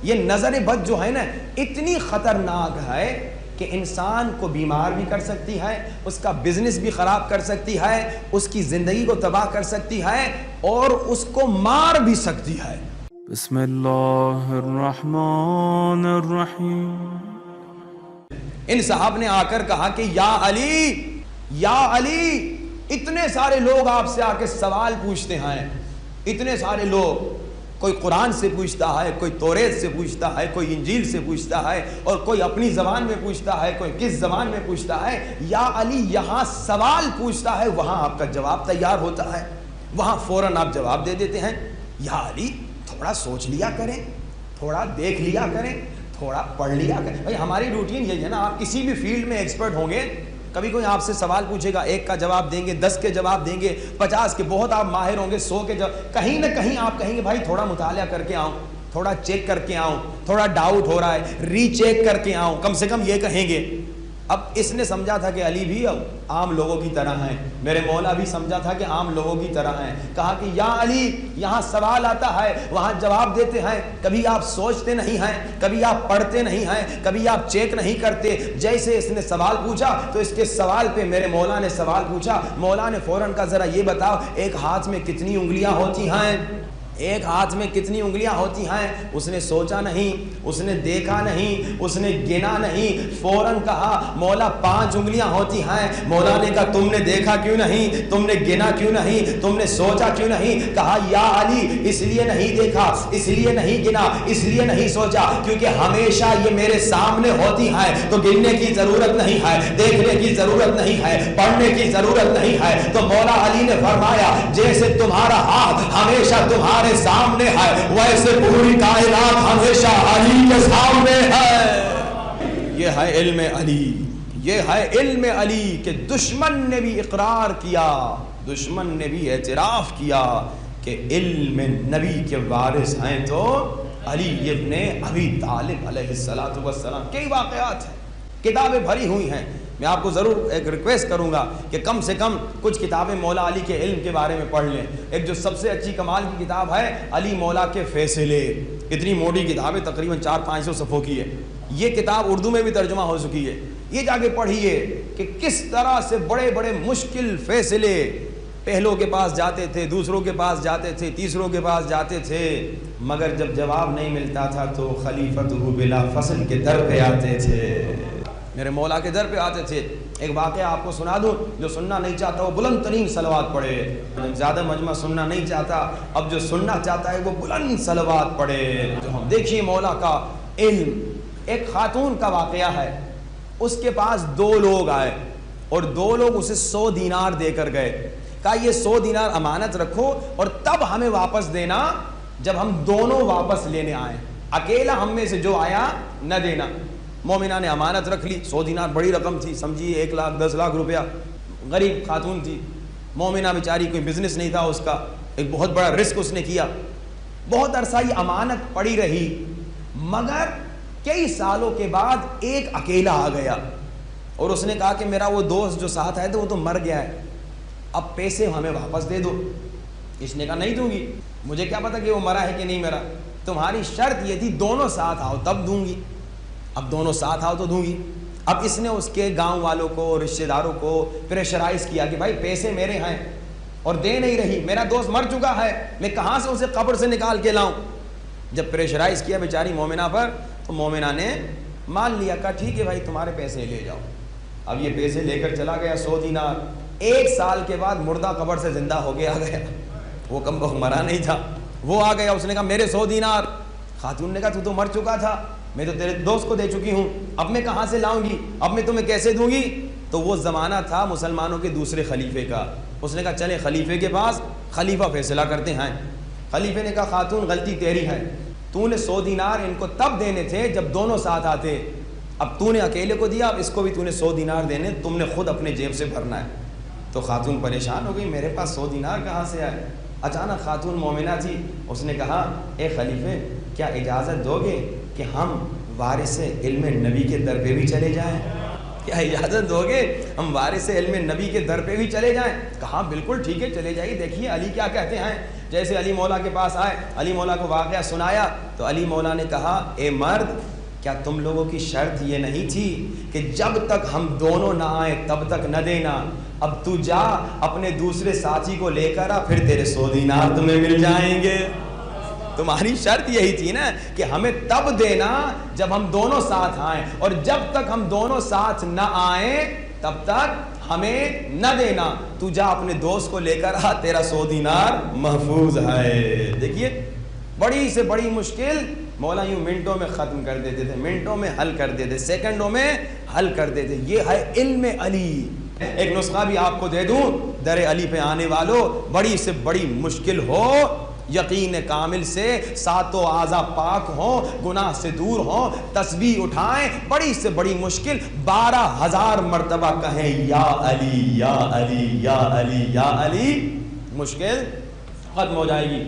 یہ نظر بد جو ہے نا اتنی خطرناک ہے کہ انسان کو بیمار بھی کر سکتی ہے، اس کا بزنس بھی خراب کر سکتی ہے، اس کی زندگی کو تباہ کر سکتی ہے اور اس کو مار بھی سکتی ہے۔ بسم اللہ الرحمن الرحیم۔ ان صاحب نے آ کر کہا کہ یا علی، اتنے سارے لوگ آپ سے آ کے سوال پوچھتے ہیں، اتنے سارے لوگ، کوئی قرآن سے پوچھتا ہے، کوئی توریت سے پوچھتا ہے، کوئی انجیل سے پوچھتا ہے، اور کوئی اپنی زبان میں پوچھتا ہے، کوئی کس زبان میں پوچھتا ہے۔ یا علی یہاں سوال پوچھتا ہے، وہاں آپ کا جواب تیار ہوتا ہے، وہاں فوراً آپ جواب دے دیتے ہیں۔ یا علی تھوڑا سوچ لیا کریں، تھوڑا دیکھ لیا کریں، تھوڑا پڑھ لیا کریں۔ بھائی ہماری روٹین یہی ہے نا، آپ کسی بھی فیلڈ میں ایکسپرٹ ہوں گے، کبھی کوئی آپ سے سوال پوچھے گا، 1 کا جواب دیں گے، 10 کے جواب دیں گے، 50 کے، بہت آپ ماہر ہوں گے، 100 کے جواب، کہیں نہ کہیں آپ کہیں گے بھائی تھوڑا مطالعہ کر کے آؤں، تھوڑا چیک کر کے آؤں، تھوڑا ڈاؤٹ ہو رہا ہے، ری چیک کر کے آؤں، کم سے کم یہ کہیں گے۔ اب اس نے سمجھا تھا کہ علی بھی عام لوگوں کی طرح ہیں، میرے مولا بھی سمجھا تھا کہ عام لوگوں کی طرح ہیں، کہا کہ یا علی یہاں سوال آتا ہے، وہاں جواب دیتے ہیں، کبھی آپ سوچتے نہیں ہیں، کبھی آپ پڑھتے نہیں ہیں، کبھی آپ چیک نہیں کرتے۔ جیسے اس نے سوال پوچھا تو اس کے سوال پہ میرے مولا نے سوال پوچھا، مولا نے فوراً کہا ذرا یہ بتاؤ ایک ہاتھ میں کتنی انگلیاں ہوتی ہیں؟ ایک ہاتھ میں کتنی انگلیاں ہوتی ہیں؟ اس نے سوچا نہیں، اس نے دیکھا نہیں، اس نے گنا نہیں، فوراً کہا مولا 5 انگلیاں ہوتی ہیں۔ مولا نے کہا تم نے دیکھا کیوں نہیں، تم نے گنا کیوں نہیں، تم نے سوچا کیوں نہیں؟ کہا یا علی اس لیے نہیں دیکھا، اس لیے نہیں گنا، اس لیے نہیں سوچا کیونکہ ہمیشہ یہ میرے سامنے ہوتی ہیں، تو گننے کی ضرورت نہیں ہے، دیکھنے کی ضرورت نہیں ہے، پڑھنے کی ضرورت نہیں ہے۔ تو مولا علی نے فرمایا جیسے تمہارا ہاتھ ہمیشہ تمہارے سامنے ہے، ویسے پوری کائنات ہمیشہ علی کے سامنے ہے۔ یہ ہے علم علی، یہ ہے علم علی کہ دشمن نے بھی اقرار کیا، دشمن نے بھی اعتراف کیا کہ علم نبی کے وارث ہیں تو علی ابن ابی طالب علیہ السلام۔ کئی واقعات ہیں، کتابیں بھری ہوئی ہیں۔ میں آپ کو ضرور ایک ریکویسٹ کروں گا کہ کم سے کم کچھ کتابیں مولا علی کے علم کے بارے میں پڑھ لیں۔ ایک جو سب سے اچھی کمال کی کتاب ہے علی مولا کے فیصلے، اتنی موٹی کتاب ہے، تقریباً 400-500 صفحوں کی ہے۔ یہ کتاب اردو میں بھی ترجمہ ہو چکی ہے، یہ جا کے پڑھیے کہ کس طرح سے بڑے بڑے مشکل فیصلے پہلوں کے پاس جاتے تھے، دوسروں کے پاس جاتے تھے، تیسروں کے پاس جاتے تھے، مگر جب جواب نہیں ملتا تھا تو خلیفتہ بلا فصل کے در پہ آتے تھے، میرے مولا کے در پہ آتے تھے۔ ایک واقعہ آپ کو سنا دوں، جو سننا نہیں چاہتا وہ بلند ترین صلوات پڑھے، زیادہ مجمع سننا نہیں چاہتا، اب جو سننا چاہتا ہے وہ بلند صلوات پڑھے۔ جو ہم دیکھیے مولا کا علم۔ ایک خاتون کا واقعہ ہے، اس کے پاس 2 لوگ آئے اور 2 لوگ اسے 100 دینار دے کر گئے، کہا یہ 100 دینار امانت رکھو اور تب ہمیں واپس دینا جب ہم دونوں واپس لینے آئیں، اکیلا ہم میں سے جو آیا نہ دینا۔ مومنہ نے امانت رکھ لی، 100 دینار بڑی رقم تھی، سمجھیے 1 لاکھ 10 لاکھ روپیہ، غریب خاتون تھی، مومنہ بیچاری، کوئی بزنس نہیں تھا اس کا، ایک بہت بڑا رسک اس نے کیا، بہت عرصہ یہ امانت پڑی رہی، مگر کئی سالوں کے بعد ایک اکیلا آ گیا اور اس نے کہا کہ میرا وہ دوست جو ساتھ آیا تھا وہ تو مر گیا ہے، اب پیسے ہمیں واپس دے دو۔ اس نے کہا نہیں دوں گی، مجھے کیا پتا کہ وہ مرا ہے کہ نہیں مرا، تمہاری شرط یہ تھی دونوں ساتھ آؤ تب دوں گی۔ اب دونوں ساتھ آؤ تو دوں گی۔ اب اس نے اس کے گاؤں والوں کو، رشتہ داروں کو پریشرائز کیا کہ بھائی پیسے میرے ہیں اور دے نہیں رہی، میرا دوست مر چکا ہے، میں کہاں سے اسے قبر سے نکال کے لاؤں۔ جب پریشرائز کیا بیچاری مومنہ پر تو مومنہ نے مان لیا، کہا ٹھیک ہے بھائی تمہارے پیسے لے جاؤ۔ اب یہ پیسے لے کر چلا گیا 100 دینار۔ 1 سال کے بعد مردہ قبر سے زندہ ہو کے آ گیا، وہ کم بخت مرا نہیں تھا، وہ آ گیا، اس نے کہا میرے 100 دینار۔ خاتون نے کہا تو مر چکا تھا، میں تو تیرے دوست کو دے چکی ہوں، اب میں کہاں سے لاؤں گی، اب میں تمہیں کیسے دوں گی؟ تو وہ زمانہ تھا مسلمانوں کے دوسرے خلیفے کا، اس نے کہا چلے خلیفے کے پاس، خلیفہ فیصلہ کرتے ہیں۔ خلیفے نے کہا خاتون غلطی تیری ہے، تو نے 100 دینار ان کو تب دینے تھے جب دونوں ساتھ آتے، اب تو نے اکیلے کو دیا، اب اس کو بھی تو نے 100 دینار دینے، تم نے خود اپنے جیب سے بھرنا ہے۔ تو خاتون پریشان ہو گئی، میرے پاس 100 دینار کہاں سے آئے؟ اچانک خاتون مومنہ تھی، اس نے کہا اے خلیفے کیا اجازت دو گے کہ ہم وارث علم نبی کے در پہ بھی چلے جائیں؟ کیا اجازت دو گے ہم وارث علم نبی کے در پہ بھی چلے جائیں؟ کہا بالکل ٹھیک ہے چلے جائیے، دیکھیے علی کیا کہتے ہیں۔ جیسے علی مولا کے پاس آئے, علی مولا کو واقعہ سنایا تو علی مولا نے کہا اے مرد, کیا تم لوگوں کی شرط یہ نہیں تھی کہ جب تک ہم دونوں نہ آئیں تب تک نہ دینا؟ اب تو جا اپنے دوسرے ساتھی کو لے کر آ, پھر تیرے 100 دینار تمہیں مل جائیں گے. تمہاری شرط یہی تھی نا کہ ہمیں تب دینا جب ہم دونوں ساتھ آئیں, اور جب تک ہم دونوں ساتھ نہ آئیں تب تک ہمیں نہ دینا. تو جا اپنے دوست کو لے کر آ, تیرا 100 دینار محفوظ ہے. دیکھیے بڑی سے بڑی مشکل مولا یوں منٹوں میں ختم کر دیتے تھے, منٹوں میں حل کر دیتے, سیکنڈوں میں حل کر دیتے. یہ ہے علم علی. ایک نسخہ بھی آپ کو دے دوں, در علی پہ آنے والوں, بڑی سے بڑی مشکل ہو, یقین کامل سے, ساتوں اعضاء پاک ہوں, گناہ سے دور ہوں, تسبیح اٹھائیں, بڑی سے بڑی مشکل 12,000 مرتبہ کہیں یا علی یا علی یا علی یا علی, مشکل ختم ہو جائے گی.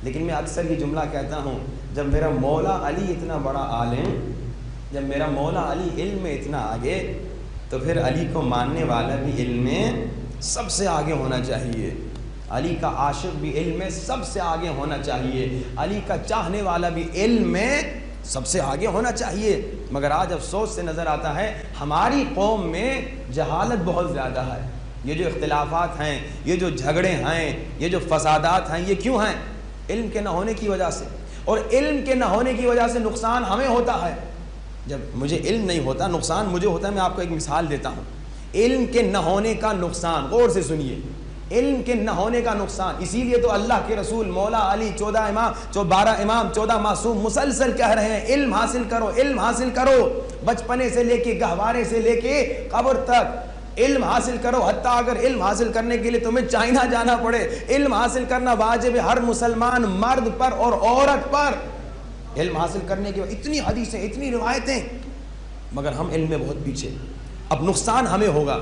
لیکن میں اکثر یہ جملہ کہتا ہوں, جب میرا مولا علی اتنا بڑا عالم, جب میرا مولا علی علم میں اتنا آگے, تو پھر علی کو ماننے والا بھی علم میں سب سے آگے ہونا چاہیے. علی کا عاشق بھی علم میں سب سے آگے ہونا چاہیے. علی کا چاہنے والا بھی علم میں سب سے آگے ہونا چاہیے. مگر آج افسوس سے نظر آتا ہے ہماری قوم میں جہالت بہت زیادہ ہے. یہ جو اختلافات ہیں, یہ جو جھگڑے ہیں, یہ جو فسادات ہیں, یہ کیوں ہیں؟ علم کے نہ ہونے کی وجہ سے. اور علم کے نہ ہونے کی وجہ سے نقصان ہمیں ہوتا ہے. جب مجھے علم نہیں ہوتا, نقصان مجھے ہوتا ہے. میں آپ کو ایک مثال دیتا ہوں. علم کے نہ ہونے کا نقصان, غور سے سنیے, علم کے نہ ہونے کا نقصان. اسی لیے تو اللہ کے رسول مولا علی 14 امام 12 امام 14 معصوم مسلسل کہہ رہے ہیں علم حاصل کرو, علم حاصل کرو, بچپنے سے لے کے گہوارے سے لے کے قبر تک علم حاصل کرو. حتیٰ اگر علم حاصل کرنے کے لیے تمہیں چائنا جانا پڑے, علم حاصل کرنا واجب ہے ہر مسلمان مرد پر اور عورت پر. علم حاصل کرنے کے اتنی حدیثیں, اتنی روایتیں, مگر ہم علم میں بہت پیچھے. اب نقصان ہمیں ہوگا.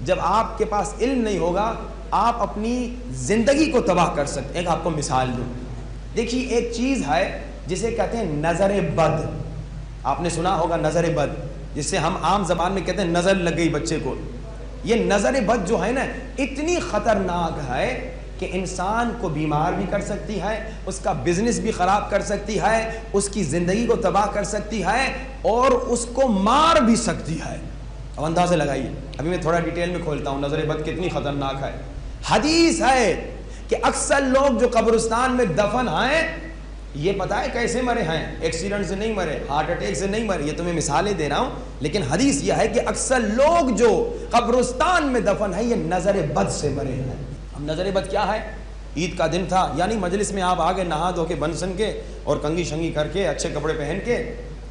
جب آپ کے پاس علم نہیں ہوگا آپ اپنی زندگی کو تباہ کر سکتے ہیں. ایک آپ کو مثال دوں. دیکھیے ایک چیز ہے جسے کہتے ہیں نظر بد. آپ نے سنا ہوگا نظر بد, جسے ہم عام زبان میں کہتے ہیں نظر لگ گئی بچے کو. یہ نظر بد جو ہے نا اتنی خطرناک ہے کہ انسان کو بیمار بھی کر سکتی ہے, اس کا بزنس بھی خراب کر سکتی ہے, اس کی زندگی کو تباہ کر سکتی ہے, اور اس کو مار بھی سکتی ہے. اب اندازہ لگائیے. ابھی میں تھوڑا ڈیٹیل میں کھولتا ہوں نظر بد کتنی خطرناک ہے. حدیث ہے کہ اکثر لوگ جو قبرستان میں دفن ہیں, یہ پتہ ہے کیسے مرے ہیں؟ ایکسیڈنٹ سے نہیں مرے, ہارٹ اٹیک سے نہیں مرے. یہ تو میں مثالیں دے رہا ہوں, لیکن حدیث یہ ہے کہ اکثر لوگ جو قبرستان میں دفن ہیں یہ نظر بد سے مرے ہیں. اب نظر بد کیا ہے؟ عید کا دن تھا, یعنی مجلس میں آپ آگے نہا دھو کے بن سن کے اور کنگھی شنگھی کر کے اچھے کپڑے پہن کے,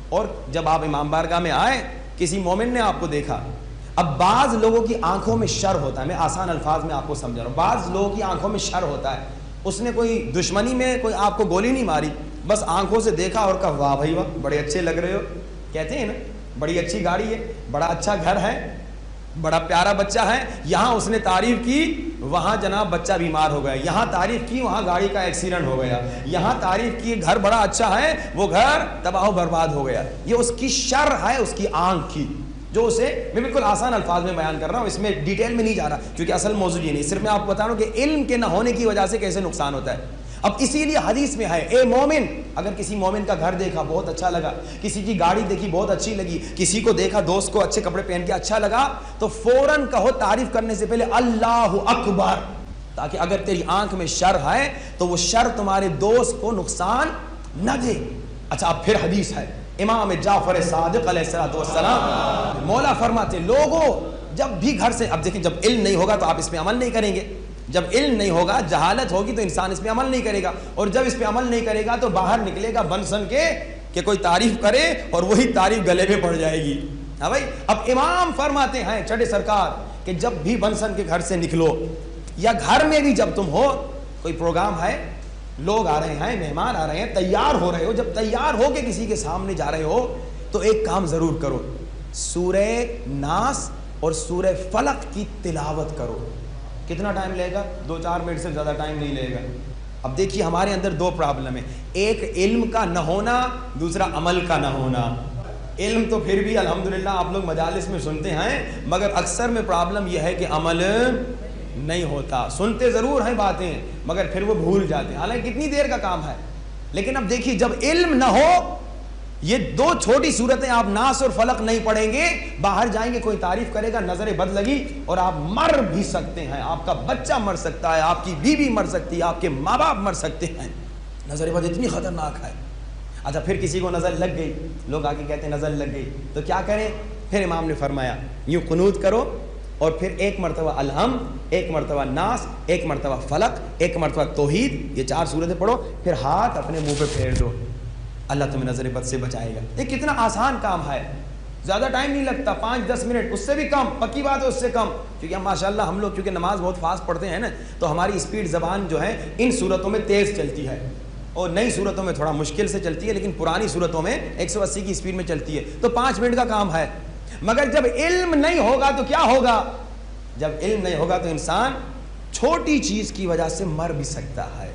اور جب آپ امام بارگاہ میں آئے کسی مومن نے آپ کو دیکھا. اب بعض لوگوں کی آنکھوں میں شر ہوتا ہے, میں آسان الفاظ میں آپ کو سمجھا رہا ہوں, بعض لوگوں کی آنکھوں میں شر ہوتا ہے. اس نے کوئی دشمنی میں کوئی آپ کو گولی نہیں ماری, بس آنکھوں سے دیکھا اور کہا واہ بھائی واہ بڑے اچھے لگ رہے ہو. کہتے ہیں نا بڑی اچھی گاڑی ہے, بڑا اچھا گھر ہے, بڑا پیارا بچہ ہے. یہاں اس نے تعریف کی, وہاں جناب بچہ بیمار ہو گیا. یہاں تعریف کی, وہاں گاڑی کا ایکسیڈنٹ ہو گیا. یہاں تعریف کی, گھر بڑا اچھا ہے, وہ گھر تباہ و برباد ہو گیا. یہ اس کی شر ہے, اس کی آنکھ کی, جو اسے, میں بالکل آسان الفاظ میں بیان کر رہا ہوں, اس میں ڈیٹیل میں نہیں جا رہا کیونکہ اصل موضوع یہ نہیں, صرف میں آپ کو بتا رہا ہوں کہ علم کے نہ ہونے کی وجہ سے کیسے نقصان ہوتا ہے. اب اسی لیے حدیث میں ہے اے مومن, اگر کسی مومن کا گھر دیکھا بہت اچھا لگا, کسی کی گاڑی دیکھی بہت اچھی لگی, کسی کو دیکھا دوست کو اچھے کپڑے پہن کے اچھا لگا, تو فوراً کہو تعریف کرنے سے پہلے اللہ اکبر, تاکہ اگر تیری آنکھ میں شر ہے تو وہ شر تمہارے دوست کو نقصان نہ دے. اچھا اب پھر حدیث ہے امام جعفر صادق علیہ السلام, مولا فرماتے لوگوں جب بھی گھر سے, اب دیکھیں جب علم نہیں ہوگا تو آپ اس پہ عمل نہیں کریں گے, جب علم نہیں ہوگا جہالت ہوگی تو انسان اس پہ عمل نہیں کرے گا, اور جب اس پہ عمل نہیں کرے گا تو باہر نکلے گا بن سن کے کہ کوئی تعریف کرے اور وہی تعریف گلے پہ پڑ جائے گی. ہاں بھائی, اب امام فرماتے ہیں چھٹے سرکار کہ جب بھی بن سن کے گھر سے نکلو, یا گھر میں بھی جب تم ہو, کوئی پروگرام ہے, لوگ آ رہے ہیں, مہمان آ رہے ہیں, تیار ہو رہے ہو, جب تیار ہو کے کسی کے سامنے جا رہے ہو تو ایک کام ضرور کرو, سورہ ناس اور سورہ فلق کی تلاوت کرو. کتنا ٹائم لے گا؟ 2-4 منٹ سے زیادہ ٹائم نہیں لے گا. اب دیکھیے ہمارے اندر 2 پرابلم ہیں, ایک علم کا نہ ہونا, دوسرا عمل کا نہ ہونا. علم تو پھر بھی الحمدللہ آپ لوگ مجالس میں سنتے ہیں, مگر اکثر میں پرابلم یہ ہے کہ عمل نہیں ہوتا. سنتے ضرور ہیں باتیں مگر پھر وہ بھول جاتے ہیں, حالانکہ کتنی دیر کا کام ہے. لیکن اب دیکھیے جب علم نہ ہو, یہ دو چھوٹی صورتیں آپ ناس اور فلق نہیں پڑھیں گے, باہر جائیں گے کوئی تعریف کرے گا, نظر بد لگی اور آپ مر بھی سکتے ہیں, آپ کا بچہ مر سکتا ہے, آپ کی بیوی مر سکتی ہے, آپ کے ماں باپ مر سکتے ہیں. نظر بد اتنی خطرناک ہے. اچھا پھر کسی کو نظر لگ گئی, لوگ آگے کہتے ہیں نظر لگ گئی تو کیا کریں؟ پھر امام نے فرمایا یوں قنوت کرو اور پھر ایک مرتبہ الحمد, ایک مرتبہ ناس, ایک مرتبہ فلق, ایک مرتبہ توحید, یہ 4 سورتیں پڑھو, پھر ہاتھ اپنے منہ پہ پھیر دو, اللہ تمہیں نظر بد سے بچائے گا. یہ کتنا آسان کام ہے, زیادہ ٹائم نہیں لگتا, 5-10 منٹ, اس سے بھی کم, پکی بات ہے اس سے کم, کیونکہ ماشاءاللہ ہم لوگ کیونکہ نماز بہت فاسٹ پڑھتے ہیں نا, تو ہماری اسپیڈ زبان جو ہے ان صورتوں میں تیز چلتی ہے اور نئی صورتوں میں تھوڑا مشکل سے چلتی ہے, لیکن پرانی صورتوں میں 180 کی اسپیڈ میں چلتی ہے, تو 5 منٹ کا کام ہے. مگر جب علم نہیں ہوگا تو کیا ہوگا؟ جب علم نہیں ہوگا تو انسان چھوٹی چیز کی وجہ سے مر بھی سکتا ہے.